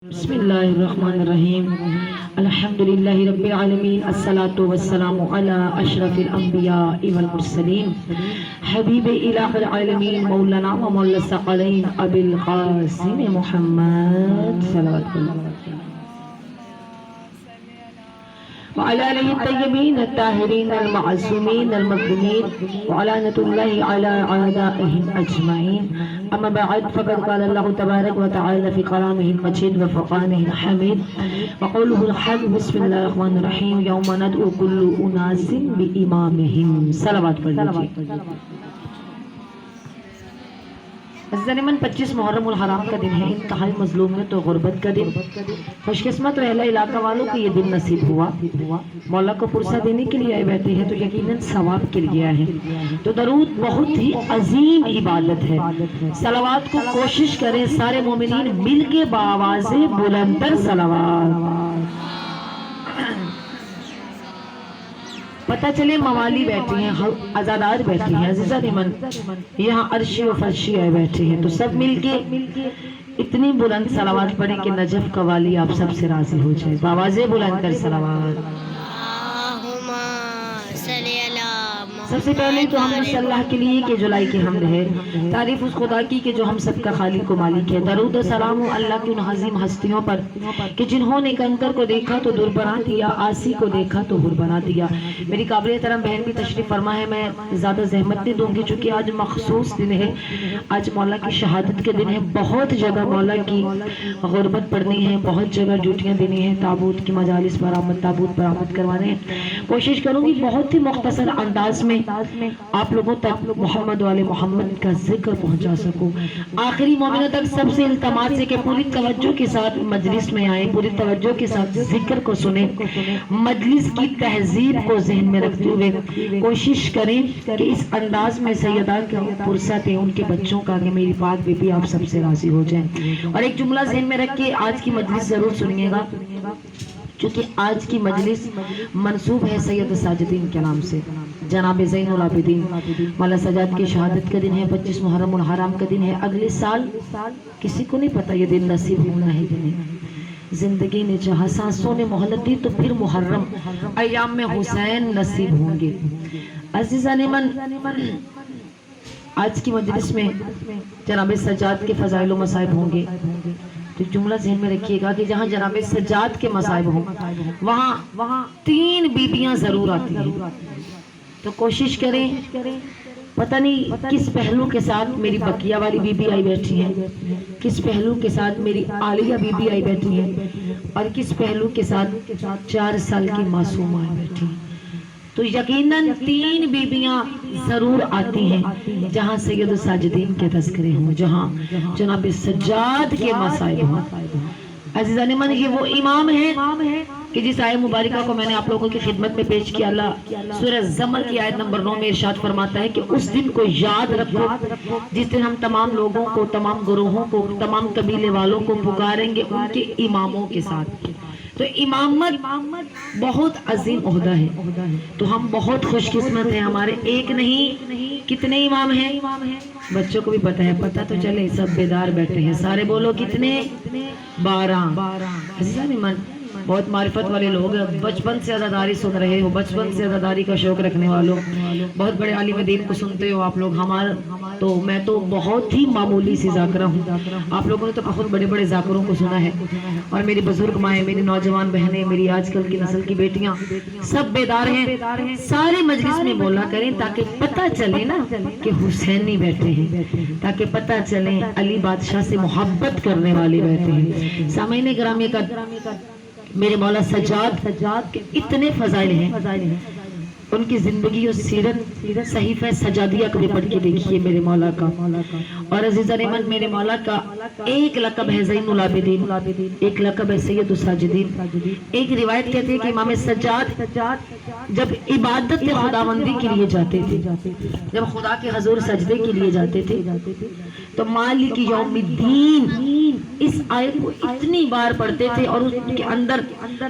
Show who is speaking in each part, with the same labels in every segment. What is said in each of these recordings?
Speaker 1: بسم اللہ الرحمن الرحیم الحمدللہ رب العالمین الصلاة والسلام علی اشرف الانبیاء والمرسلین حبیب الہ العالمین مولانا و مولا الثقلین ابی القاسم محمد صلوات اللہ وعلى آله الطيبين الطاهرين المعصومين المظلومين وعنة الله على أعدائهم أجمعين أما بعد فقد قال الله تبارك وتعالى في كلامه المجيد وفرقانه الحميد وقوله الحق بسم الله الرحمن الرحيم يوم ندعو كل أناس بإمامهم صلوات پڑھیے۔ عزیزان من 25 محرم الحرام کا دن ہے، انتہائی مظلومیت و غربت کا دن۔ خوش قسمت اہل علاقہ والوں کو یہ دن نصیب ہوا، مولا کو پرسہ دینے کے لیے آئے بیٹھے ہیں تو یقیناً ثواب کے لیے آئے ہیں۔ تو درود بہت ہی عظیم عبادت ہے، صلوات کو کوشش کریں سارے مومنین مل کے بآواز بلندر صلوات۔ پتہ چلے موالی بیٹھے ہیں، عزادار بیٹھے ہیں، عزیزان من یہاں عرشی و فرشی آئے بیٹھے ہیں، تو سب مل کے اتنی بلند صلوات پڑھیں کہ نجف کا والی آپ سب سے راضی ہو جائے۔ بآواز بلندر صلوات۔ سب سے پہلے تو ہم صلی اللہ کے لیے کہ جلائی کی حمد ہے، تعریف اس خدا کی کہ جو ہم سب کا خالق و مالک ہے۔ درود و سلام اللہ کی ان عظیم ہستیوں پر کہ جنہوں نے کنکر کو دیکھا تو دور بنا دیا، آسی کو دیکھا تو ہور بنا دیا۔ میری قابل احترام بہن بھی تشریف فرما ہے، میں زیادہ زحمت نہیں دوں گی چونکہ آج مخصوص دن ہے، آج مولا کی شہادت کے دن ہے۔ بہت جگہ مولا کی غربت پڑھنی ہے، بہت جگہ ڈیوٹیاں دینی ہیں، تابوت کی مجالس پر آمد، تابوت پر آمد کروانے ہیں۔ کوشش کروں گی بہت ہی مختصر انداز میں آپ لوگوں تک محمد والے محمد کا ذکر پہنچا سکوں۔ آخری مومنوں تک سب سے التماس ہے کہ پوری توجہ کے ساتھ مجلس میں آئیں، پوری توجہ کے ساتھ ذکر کو سنیں، مجلس کی تہذیب کو ذہن میں رکھتے ہوئے کوشش کریں کہ اس انداز میں سیدہ کا پرسہ دیں ان کے بچوں کا کہ میری پاک بی بی آپ سب سے راضی ہو جائیں۔ اور ایک جملہ ذہن میں رکھ کے آج کی مجلس ضرور سنیے گا، چونکہ آج کی مجلس منسوب ہے سید ساجدین کے نام سے، جناب زین العابدین مولا سجاد کی شہادت کا دن ہے، 25 محرم الحرام کا دن ہے۔ اگلے سال کسی کو نہیں پتا یہ دن نصیب ہونا ہے کہ نہیں۔ زندگی نے جہاں سانسوں نے مہلت دی تو پھر محرم ایام میں حسین نصیب ہوں گے۔ عزیزان من آج کی مجلس میں جناب سجاد کے فضائل و مصائب ہوں گے، تو جملہ ذہن میں رکھیے گا کہ جہاں جناب سجاد کے مصائب ہوں وہاں 3 بیبیاں ضرور آتی ہیں۔ تو کوشش کریں، پتہ نہیں کس پہلو کے ساتھ میری بقیہ والی بی بی آئی بیٹھی ہیں، کس پہلو کے ساتھ میری عالیہ بی بی آئی بیٹھی ہیں، اور کس پہلو کے ساتھ 4 سال کی معصوم آئی بیٹھی ہیں۔ تو یقیناً 3 بیبیاں ضرور آتی ہیں جہاں سید الساجدین کے تذکرے ہوں، جہاں جناب سجاد کے مصائب ہوں۔ عزیزان من یہ وہ امام ہے کہ جس آیت مبارکہ کو میں نے آپ لوگوں کی خدمت میں پیش کیا، اللہ سورہ زمر کی آیت نمبر 9 میں ارشاد فرماتا ہے کہ اس دن کو یاد رکھو جس دن ہم تمام لوگوں کو، تمام گروہوں کو، تمام قبیلے والوں کو پکاریں گے ان کے اماموں کے ساتھ۔ تو امامت بہت عظیم عہدہ ہے، تو ہم بہت خوش قسمت ہیں، ہمارے ایک نہیں کتنے امام ہیں، بچوں کو بھی پتہ ہے، پتہ تو چلے سب بیدار بیٹھے ہیں، سارے بولو کتنے؟ 12۔ عزیزان من بہت معرفت والے لوگ ہیں، بچپن سے عزاداری سن رہے ہو، بچپن سے عزاداری کا شوق رکھنے والوں، بہت بڑے عالم دین کو سنتے ہو آپ لوگ۔ تو میں تو بہت ہی معمولی سی ذاکرہ ہوں، آپ لوگوں نے تو بہت بڑے بڑے ذاکروں کو سنا ہے، اور میری بزرگ مائیں، میری نوجوان بہنیں، میری آج کل کی نسل کی بیٹیاں سب بیدار ہیں۔ سارے مجلس میں بولا کریں تاکہ پتہ چلے نا کہ حسینی بیٹھے ہیں، تاکہ پتہ چلے علی بادشاہ سے محبت کرنے والے بیٹھے ہیں۔ سامعین گرامی کا میرے مولا سجاد کے اتنے فضائل ہیں، ان کی زندگی اور سیرت صحیفہ سجادیہ کبھی پڑھ کے دیکھیے میرے مولا کا۔ اور عزیزان من میرے مولا کا ایک لقب ہے زین العابدین، ایک لقب ہے سید الساجدین۔ ایک روایت کہتے ہیں کہ امام سجاد جب عبادت خداوندی کے لیے جاتے تھے، جب خدا کے حضور سجدے کے لیے جاتے تھے تو مالک یوم الدین اس آیت کو اتنی بار پڑھتے تھے اور اس کے اندر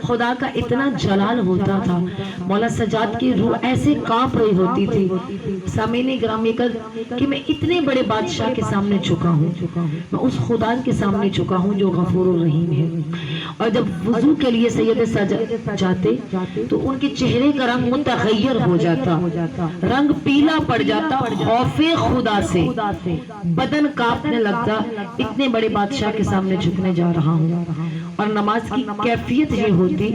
Speaker 1: خدا کا اتنا جلال ہوتا تھا، مولا سجاد کی روح ایسے کانپ رہی ہوتی تھی سامعین گرامی کہ میں اتنے بڑے بادشاہ کے سامنے چکا ہوں، میں اس خدا کے سامنے چکا ہوں جو غفور الرحیم ہے۔ اور جب وضو کے لیے سید سجاد جاتے تو ان کے چہرے کا رنگ متغیر ہو جاتا، رنگ پیلا پڑ جاتا، خوف خدا سے بدن کانپنے لگتا، اتنے بڑے بادشاہ کے سامنے جھکنے جا رہا ہوں۔ اور نماز کی کیفیت یہ ہوتی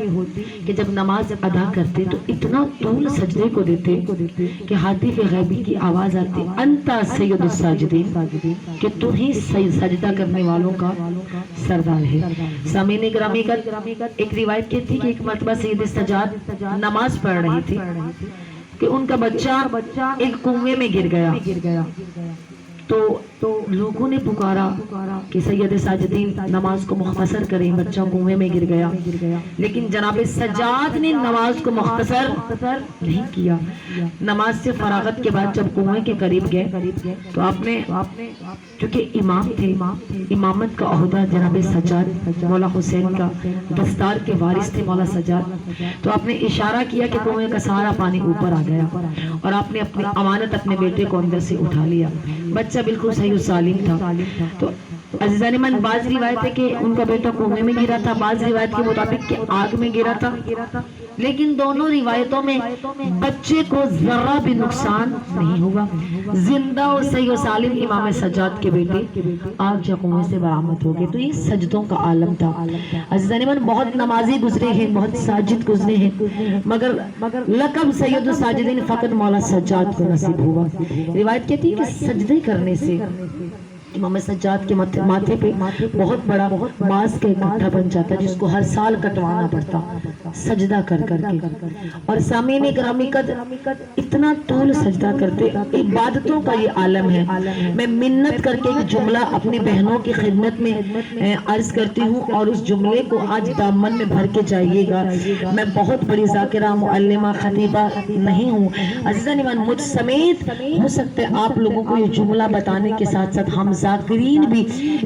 Speaker 1: کہ جب نماز ادا کرتے تو اتنا طول سجدے کو دیتے کہ حاتف غیبی کی آواز آتی، انتا سید الساجدین، کہ تو ہی سجدہ کرنے والوں کا سردار ہے۔ سامعین گرامی کا ایک روایت کہتی کہ ایک مرتبہ سید سجاد نماز پڑھ رہی تھی کہ ان کا بچہ ایک کنویں میں گر گیا، تو لوگوں نے پکارا کہ سید ساجدین نماز کو مختصر کریں، بچہ کنویں میں گر گیا، لیکن جناب سجاد نے نماز کو مختصر نہیں کیا۔ نماز سے فراغت کے بعد جب کنویں کے قریب گئے تو آپ نے، چونکہ امام تھے، امامت کا عہدہ جناب سجاد مولا حسین کا دستار کے وارث تھے مولا سجاد، تو آپ نے اشارہ کیا کہ کنویں کا سارا پانی اوپر آ گیا، اور آپ نے اپنی امانت اپنے بیٹے کو اندر سے اٹھا لیا۔ بچہ بالکل صحیح و سالم تھا۔ تو عزیزان من، بعض روایت ہے کہ ان کا بیٹا کنویں میں گرا تھا، بعض روایت کے مطابق کہ آگ میں گرا تھا، لیکن دونوں روایتوں میں بچے کو ذرہ بھی نقصان نہیں ہوا، زندہ اور صحیح و سالم امام سجاد کے بیٹے آگ یا کنویں سے برآمد ہو گئے۔ تو یہ سجدوں کا عالم تھا۔ عزیزان من، بہت نمازی گزرے ہیں، بہت ساجد گزرے ہیں، مگر لقب سید الساجدین فقط مولا سجاد کو نصیب ہوا۔ روایت کہتی ہے کہ سجدے کرنے سے امام سجاد کے ماتھے پہ بہت بڑا باز کا اکٹھا بن جاتا، جس کو ہر سال کٹوانا پڑتا سجدہ کر کر کے۔ اور سامعین گرامی قدر اتنا طول سجدہ کرتے، عبادتوں کا یہ عالم ہے۔ میں منت کر کے ایک جملہ اپنی بہنوں کی خدمت میں عرض کرتی ہوں، اور اس جملے کو آج دامن میں بھر کے جائیے گا۔ میں بہت بڑی ذاکرہ، معلمہ، خطیبہ نہیں ہوں عزیزان ایمان، مجھ سمیت ہو سکتا ہے آپ لوگوں کو یہ جملہ بتانے کے ساتھ ساتھ ہم ذاکرین بھی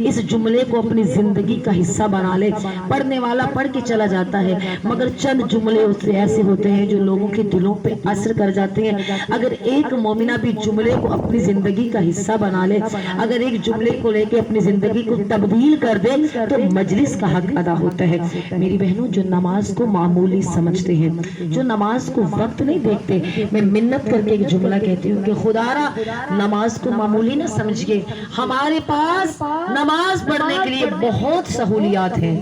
Speaker 1: اس جملے کو اپنی زندگی کا حصہ بنا لے۔ پڑھنے والا پڑھ کے چلا جاتا ہے، مگر چند جملے اس سے ایسے ہوتے ہیں جو لوگوں کے دلوں پہ اثر کر جاتے ہیں۔ اگر ایک مومنہ بھی جملے کو اپنی زندگی کا حصہ بنا لے، اگر ایک جملے کو لے کے اپنی زندگی کو تبدیل کر دے تو مجلس کا حق ادا ہوتا ہے۔ میری بہنوں، جو نماز کو معمولی سمجھتے ہیں، جو نماز کو وقت نہیں دیکھتے، میں منت کر کے ایک جملہ کہتی ہوں کہ خدا را نماز کو معمولی نہ سمجھئے، ہمارے پاس نماز پڑھنے کے لیے بہت سہولیات ہیں،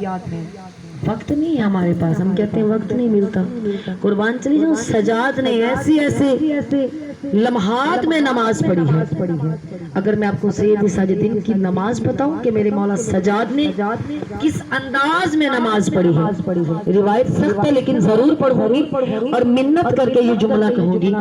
Speaker 1: وقت نہیں ہے ہمارے پاس۔ ہم کہتے ہیں وقت نہیں ملتا، قربان چلی جاؤ، سجاد نے ایسی ایسے لمحات میں نماز پڑھی ہے۔ اگر میں آپ کو سید ساجدین کی نماز بتاؤں کہ میرے مولا سجاد نے کس انداز میں نماز پڑھی ہے، روایت سخت ہے لیکن ضرور پڑھوں گی، اور منت کر کے یہ جملہ کہوں گی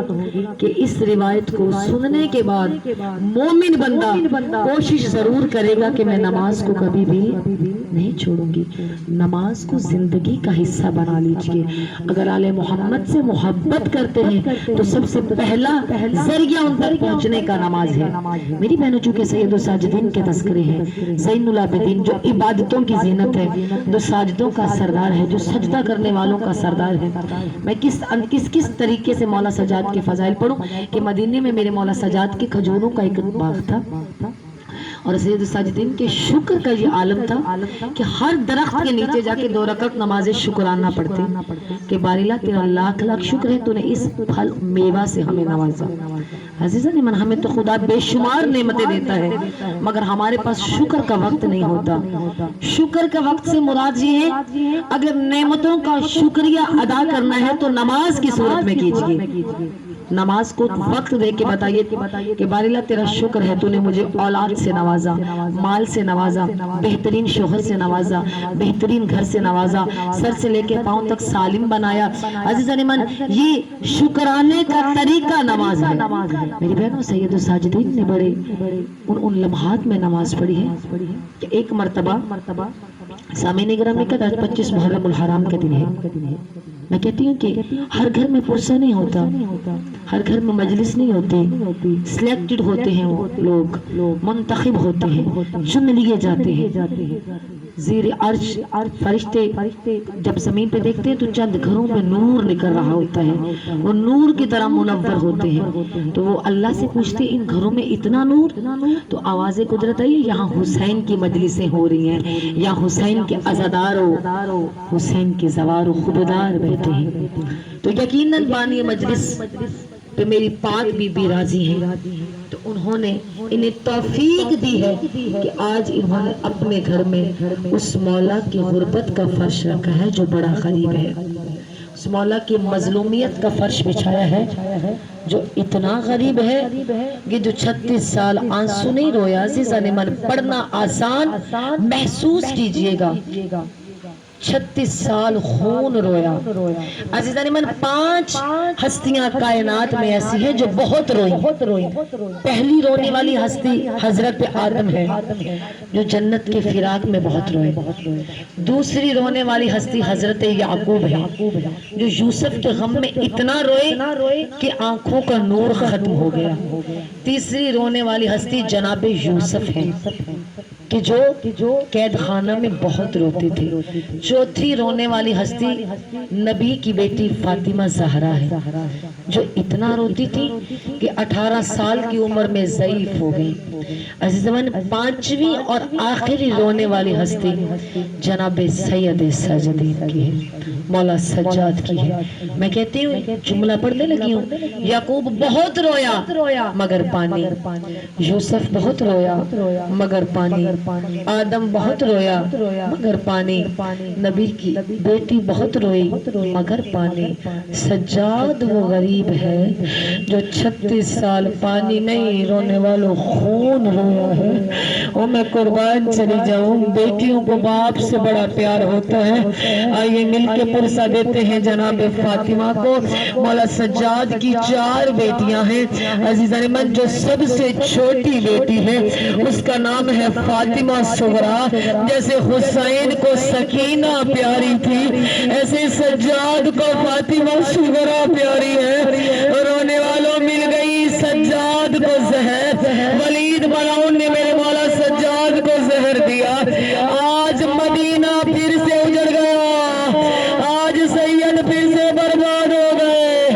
Speaker 1: کہ اس روایت کو سننے کے بعد مومن بندہ کوشش ضرور کرے گا کہ میں نماز کو کبھی بھی نہیں چھوڑوں گی۔ نماز کو زندگی کا حصہ بنا لیجئے۔ اگر آل محمد سے محبت کرتے ہیں تو سب سے پہلا ذریعہ ان تک پہنچنے کا نماز ہے۔ میری بہنوں، چونکہ سید الساجدین کے تذکرے ہیں، زین العابدین جو عبادتوں کی زینت ہے، جو ساجدوں کا سردار ہے، جو سجدہ کرنے والوں کا سردار ہے، میں کس طریقے سے مولا سجاد کے فضائل پڑھوں کہ مدینے میں میرے مولا سجاد کے کھجوروں کا ایک باغ تھا، اور سید الساجدین کے شکر کا یہ عالم تھا کہ ہر درخت کے نیچے جا کے 2 رکعت نماز شکرانہ پڑھتے کہ باری اللہ تیرا لاکھ لاکھ شکر ہے تو نے اس پھل میوہ سے ہمیں نوازا۔ عزیزان من، ہمیں تو خدا بے شمار نعمتیں دیتا ہے، مگر ہمارے پاس شکر کا وقت نہیں ہوتا۔ شکر کا وقت سے مراد یہ ہے، اگر نعمتوں کا شکریہ ادا کرنا ہے تو نماز کی صورت میں کیجئے۔ نماز کو وقت دے کے بتائیے کہ باری اللہ تیرا شکر ہے تو نے مجھے اولاد سے نوازا، مال سے نوازا، بہترین شوہر سے نوازا، بہترین گھر سے نوازا، سر سے لے کے پاؤں تک سالم بنایا۔ عزیزان من، یہ شکرانے کا طریقہ نماز ہے۔ میری بہنوں، سید الساجدین نے بڑے ان لمحات میں نماز پڑھی ہے کہ ایک مرتبہ سامعین گرامی کا 25 محرم الحرام کا دن ہے، میں کہتی ہوں کہ ہر گھر میں پرسہ نہیں ہوتا، ہر گھر میں مجلس نہیں ہوتی، سلیکٹڈ ہوتے ہیں وہ لوگ، منتخب ہوتے ہیں، چن لیے جاتے ہیں۔ زیر عرش فرشتے جب زمین پہ دیکھتے ہیں تو چند گھروں میں نور نکل رہا ہوتا ہے، وہ نور کی طرح منور ہوتے ہیں، تو وہ اللہ سے پوچھتے ان گھروں میں اتنا نور، تو آواز قدرت آئی یہاں حسین کی مجلسیں ہو رہی ہیں، یا حسین کے عزاداروں، حسین کے زوار و خوددار بیٹھے ہیں۔ تو یقیناً بانی مجلس پہ میری پاک بی بی راضی ہیں، تو انہوں نے انہیں توفیق دی ہے کہ آج انہوں نے اپنے گھر میں اس مولا کی غربت کا فرش رکھا ہے جو بڑا غریب ہے، اس مولا کی مظلومیت کا فرش بچھایا ہے جو اتنا غریب ہے کہ جو 36 سال آنسو نہیں رویا۔ عزیزان من، پڑھنا آسان، محسوس کیجئے گا، 36 سال خون رویا۔ عزیزان من، 5 ہستیاں کائنات میں ایسی ہیں جو بہت روئی۔ پہلی رونے والی ہستی حضرت آدم ہے جو جنت کے فراق میں بہت روئے۔ دوسری رونے والی ہستی حضرت یعقوب ہے جو یوسف کے غم میں اتنا روئے کہ آنکھوں کا نور ختم ہو گیا۔ تیسری رونے والی ہستی جناب یوسف ہے کہ جو قید خانہ میں بہت روتے تھے۔ چوتھی رونے والی ہستی نبی کی بیٹی فاطمہ زہرا ہے جو اتنا روتی تھی کہ 18 سال کی عمر میں ضعیف ہو گئی۔ عزیزان، 5ویں اور آخری رونے والی ہستی جناب سید ساجدین کی ہے، مولا سجاد کی ہے۔ میں کہتی ہوں، جملہ پڑھنے لگی ہوں، یعقوب بہت رویا مگر پانی، یوسف بہت رویا مگر پانی، آدم بہت رویا مگر پانی، نبی کی بیٹی بہت روئی مگر پانی، سجاد وہ غریب ہے جو 36 سال پانی نہیں رونے والوں خون رویا ہے۔ اور میں قربان چلی جاؤں، بیٹیوں کو باپ سے بڑا پیار ہوتا ہے۔ آئیے مل کے پرسہ دیتے ہیں جناب فاطمہ کو۔ مولا سجاد کی 4 بیٹیاں ہیں عزیزان من، جو سب سے چھوٹی بیٹی ہے اس کا نام ہے فاطمہ صغریٰ۔ جیسے حسین کو سکینہ پیاری تھی، ایسے سجاد کو فاطمہ صغریٰ پیاری ہے۔ رونے والوں مل گئی سجاد کو زہر، ولید ملعون نے میرے مولا سجاد کو زہر دیا۔ آج مدینہ پھر سے اجڑ گیا، آج سید پھر سے برباد ہو گئے۔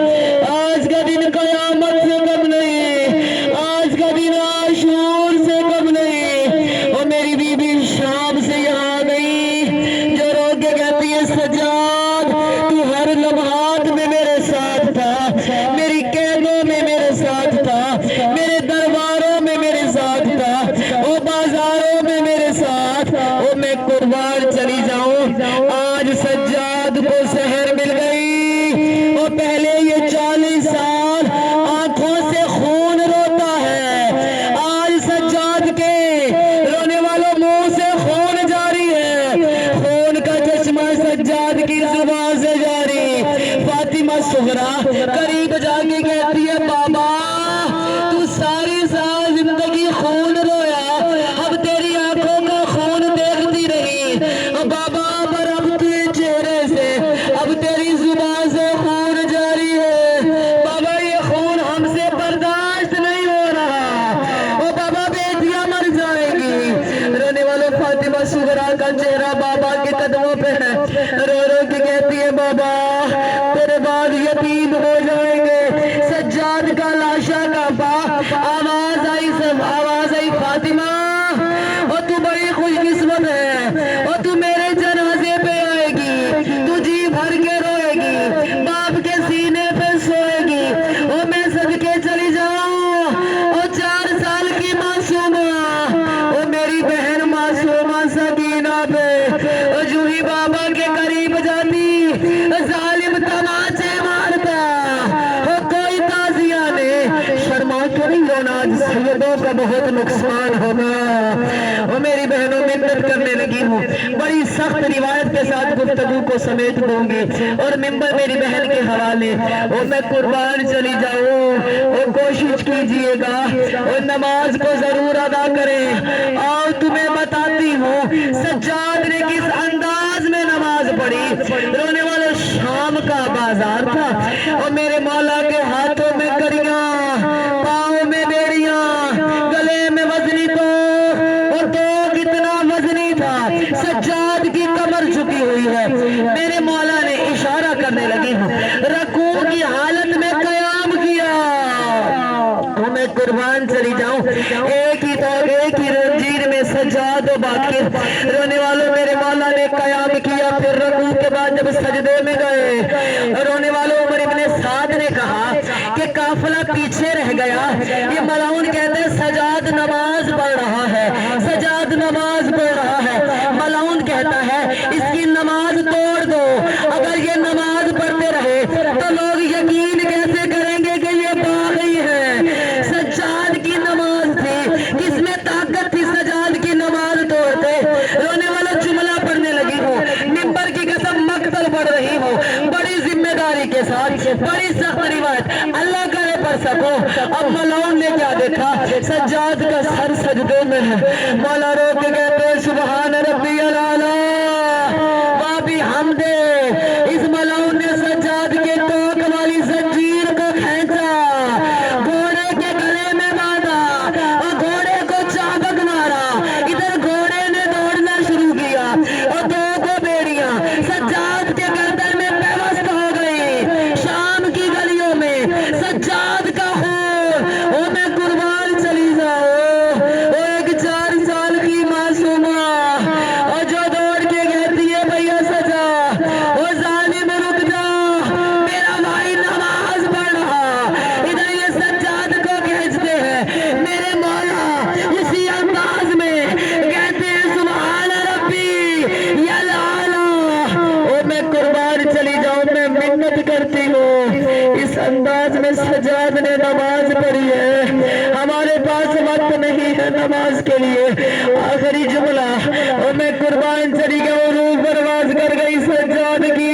Speaker 1: آج کا دن قیامت سے کم نہیں، آج کا دن عاشور سے کم نہیں۔ اور میری بی بی شام سے یہاں آ گئی جو رو کے کہتی ہے سجاد تو ہر لمحات میں میرے ساتھ تھا، میری قیدوں میں میرے ساتھ تھا، میرے درباروں میں میرے ساتھ تھا، وہ بازاروں میں میرے ساتھ، وہ میں قربان چلی جاؤں۔ آج سجاد کو زہر مل گئی، اور پہلے یہ 40 سال آنکھوں سے خون روتا ہے، آج سجاد کے رونے والوں منہ سے خون جاری ہے، خون کا چشمہ سجاد کی زبان سے جاری۔ فاطمہ صغریٰ قریب جا کے کہتی ہے بابا تو ساری سال زندگی خون رویا، اب تیری آنکھوں کا خون دیکھتی رہی، بابا پر اب تیرے چہرے سے، اب تیری زبان سے خون جاری ہے، بابا یہ خون ہم سے برداشت نہیں ہو رہا، او بابا بیٹیاں مر جائیں گی۔ رونے والوں فاطمہ صغریٰ کا چہرہ بابا کے قدموں پہ ہے، رو رو کے کہتی ہے بابا تیرے بعد یتیم ہو جائیں گے۔ سجاد کا لاشا کا باپ، آواز آئی فاطمہ اور تو بڑی خوش قسمت ہے، اور تو میرے جنازے پہ آئے گی، تو جی بھر کے روئے گی، باپ کے سینے پہ سوئے گی، اور میں صدقے چلی جاؤں، اور 4 سال کی معصومہ، اور میری بہن معصومہ سکینہ پہ، اور جو ہی بابا کے قریب جاتی ظالم تماچے مارتا، اور کوئی تازیہ نے شرما کے نہیں رونا، سیدوں کا بہت نقصان ہوگا۔ اور میری بہنوں منت کرنے لگی ہوں، بڑی سخت روایت کے ساتھ گفتگو کو سمیٹ دوں گی، اور ممبر میری بہن کے حوالے، اور میں قربان چلی جاؤں، اور کوشش کیجئے گا اور نماز کو ضرور ادا کریں۔ اور تمہیں بتاتی ہوں سجاد نے کس انداز میں نماز پڑھی۔ رونے والے شام
Speaker 2: کا بازار تھا اور میرے مولا کے ہاتھوں میں کڑیاں، پاؤں میں بیڑیاں، گلے میں وزنی تو اور تو کتنا وزنی تھا، سجاد کی کمر جھکی ہوئی ہے۔ میرے مولا نے اشارہ کرنے لگی ہوں، رکوع کی حالت میں قیام کیا۔ میں قربان چلی جاؤں، ایک ہی رنجیر میں سجاد و باقر رونے والوں میرے مولا نے قیام کیا۔ پھر رکوع کے بعد جب سجدے میں گئے، رونے والوں عمر ابن سعد نے کہا کہ قافلہ پیچھے رہ گیا۔ یہ ملعون کہتے ہیں سجاد نماز پڑھ رہا ہے، سجاد نماز پڑھ رہا ہے۔ ملعون کہتا ہے اس کی نماز توڑ دو، اگر یہ نماز پڑھتے رہے تو لوگ یقین کیسے کریں گے کہ یہ باغی ہے۔ سجاد کی نماز تھی، کس میں طاقت تھی سجاد کی نماز توڑتے؟ رونے والا جملہ پڑھنے لگی ہوں، منبر کی قسم مقتل پڑھ رہی ہوں، بڑی ذمہ داری کے ساتھ، بڑی سخت روایت، اللہ کرے پڑھ سکو۔ اب ملعون نے کیا دیکھا؟ سجاد کا سر سجدے میں ہے۔ مولا رو کے کہتے ہیں سبحان ربی الاعلیٰ، بابی حمد۔ اس ملعون نے سجاد کے ٹوک والی زنجیر کو کھینچا، گھوڑے کے گلے میں باندھا اور گھوڑے کو چابک مارا۔ ادھر گھوڑے نے دوڑنا شروع کیا اور دو بیڑیاں سجاد کے گردن میں پیوست ہو گئی۔ شام کی گلیوں میں سجاد کا خون، او میں قربان چلی جاؤ، وہ ایک 4 سال کی معصومہ اور جو دوڑ کے کہتی ہے بھیا سجا، وہ ظالم رک جا، میرا بھائی نماز پڑھ رہا۔ ادھر یہ سجاد کو کھینچتے ہیں، میرے مولا اسی انداز میں کہتے ہیں سبحان ربی الاعلیٰ۔ او میں قربان چلی جاؤں، میں منت کرتی ہوں، اس انداز میں سجاد نے نماز پڑھی ہے۔ ہمارے پاس وقت نہیں ہے نماز کے لیے، آخری جملہ، او میں قربان چلی گئی، روح پرواز کر گئی سجاد کی،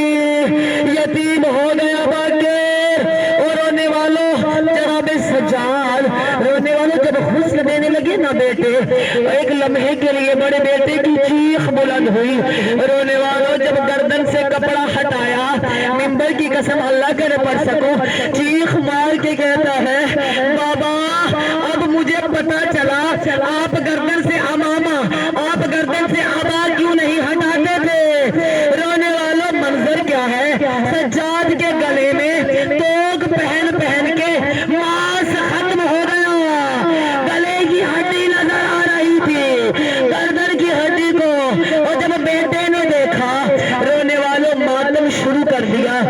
Speaker 2: یتیم ہو گیا باقر۔ اور رونے والوں جناب سجاد، رونے والوں جب حسن دینے لگے نا بیٹے، ایک لمحے کے لیے بڑے بیٹے کی چیخ بلند ہوئی۔ رونے والوں جب گردن سے کپڑا ہٹایا، منبر کی قسم اللہ کرے پڑھ سکو، چیخ مار کے کہتا ہے بابا اب مجھے پتا چلا آپ گردن سے امامہ، آپ گردن سے ابا کیوں نہیں ہٹاتے تھے۔ رونے والوں منظر کیا ہے؟ سجاد کے گلے میں توق پہن پہن کے ماس ختم ہو گیا، گلے کی ہڈی نظر آ رہی تھی، گردن کی ہڈی کو۔ اور جب بیٹے نے دیکھا، رونے والوں ماتم شروع کر دیا۔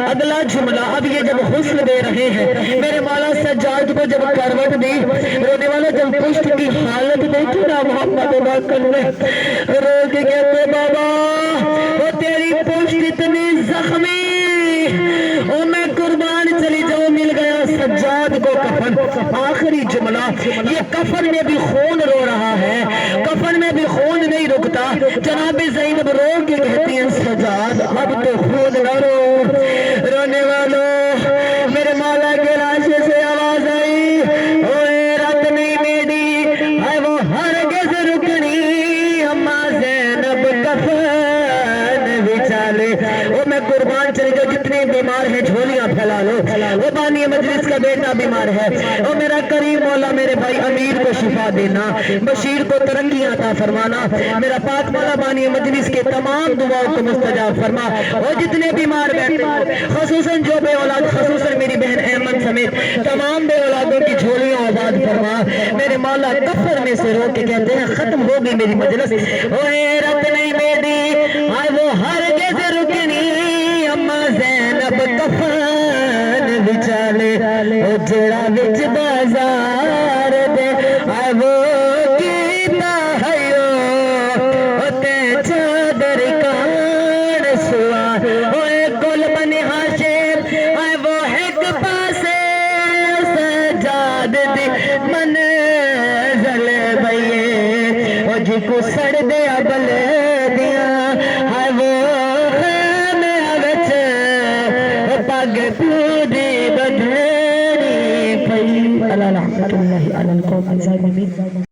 Speaker 2: اگلا جملہ، اب یہ جب حسن دے رہے ہیں، میرے مولا سجاد کو جب کروٹ دی، رونے والا جب پشت کی حالت دیکھی نا محمد باقر نے، رو کے کہتے بابا وہ تیری پشت اتنی زخمی، او میں قربان چلی جاؤں، مل گیا سجاد کو کفن۔ آخری جملہ، یہ کفن میں بھی خون رو رہا ہے، کفن میں بھی خون نہیں رکتا۔ جناب زینب رو کے کہتی ہیں سجاد اب تو خون نہ رو۔ رونے والوں میرے مولا کے لاشے سے آواز آئی، اوے رات نہیں میری ہے وہ ہرگز رکنی، اما زینب کفن بچالے۔ او میں قربان چلی جو جتنے بیمار ہیں جھولیاں پھیلا لو، وہ بانی مجلس کا بیٹا بیمار ہے، او میرا کریم مولا میرے بھائی امیر کو شفا دینا، بشیر کو ترقی عطا فرمانا، میرا پاک مولا بانی مجلس کے تمام دعاؤں کو مستجاب فرما۔ وہ جتنے بیمار بیٹھے خصوصاً جو بے اولاد، خصوصاً میری بہن احمد سمیت تمام بے اولادوں کی جھولیاں آباد فرما۔ میرے مولا کفر میں سے رو کے کہتے ہیں ختم ہو گئی میری مجلس، اوے رت نہیں میری آئے وہ ہرگز رکنی، اما زینب کفن بچالے، او جڑا وچ بازار دے آئے وہ کیتا ہیو، او تے چادر کان سوا، اوے گل بن ہاشم آئے وہ ایک پاسے، سجاد دی منزل بھئیے، او جی کو سڑ دیا بل دیا، آئے وہ خیمے وچ پگ پودی بدھیری پئی۔ اللہ رحمت اللہ علی القوم الظالمین۔